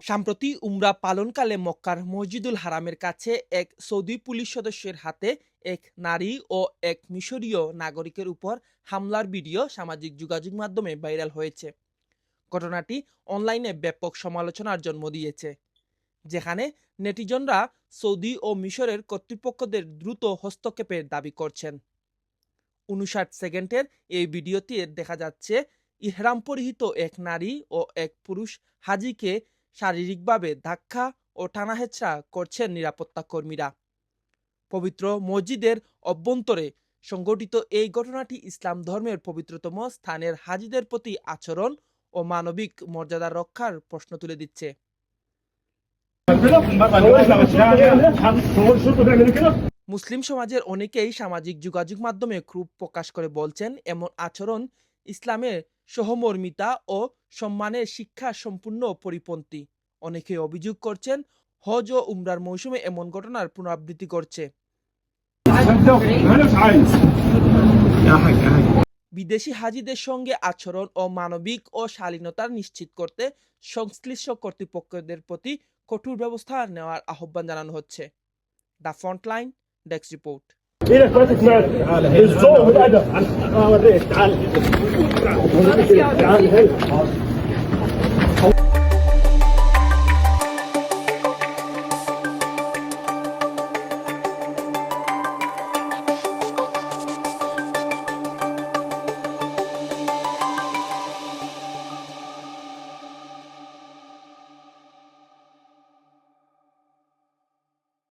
সম্প্রতি উমরা পালনকালে মক্কার মসজিদুল হারামের কাছে এক সৌদি পুলিশ সদস্যের হাতে এক নারী ও এক মিশরীয় নাগরিকের উপর হামলার ভিডিও সামাজিক যোগাযোগ মাধ্যমে ভাইরাল হয়েছে। ঘটনাটি অনলাইনে ব্যাপক সমালোচনার জন্ম দিয়েছে, যেখানে নেটিজনরা সৌদি ও মিশরের কর্তৃপক্ষদের দ্রুত হস্তক্ষেপের দাবি করছেন। 59 সেকেন্ডের এই ভিডিওতে দেখা যাচ্ছে ইহরাম পরিহিত এক নারী ও এক পুরুষ হাজিকে শারীরিকভাবে ধাক্কা ও টানাহেঁচড়া করছেন নিরাপত্তা কর্মীরা। পবিত্র মসজিদের অভ্যন্তরে সংঘটিত এই ঘটনাটি ইসলাম ধর্মের পবিত্রতম স্থানের হাজিদের প্রতি আচরণ ও মানবিক মর্যাদা রক্ষার প্রশ্ন তুলে দিচ্ছে। মুসলিম সমাজের অনেকেই সামাজিক যোগাযোগ মাধ্যমে ক্ষোভ প্রকাশ করে বলছেন, এমন আচরণ ইসলামের সহমর্মিতা ও সম্মানের শিক্ষা সম্পূর্ণ পরিপন্থী। অনেকে অভিযোগ করছেন, হজ ও উমরার মৌসুমে এমন ঘটনার পুনরাবৃত্তি করছে। বিদেশি হাজিদের সঙ্গে আচরণ ও মানবিক ও শালীনতা নিশ্চিত করতে সংশ্লিষ্ট কর্তৃপক্ষদের প্রতি কঠোর ব্যবস্থা নেওয়ার আহ্বান জানানো হচ্ছে। The frontline desk report. تعال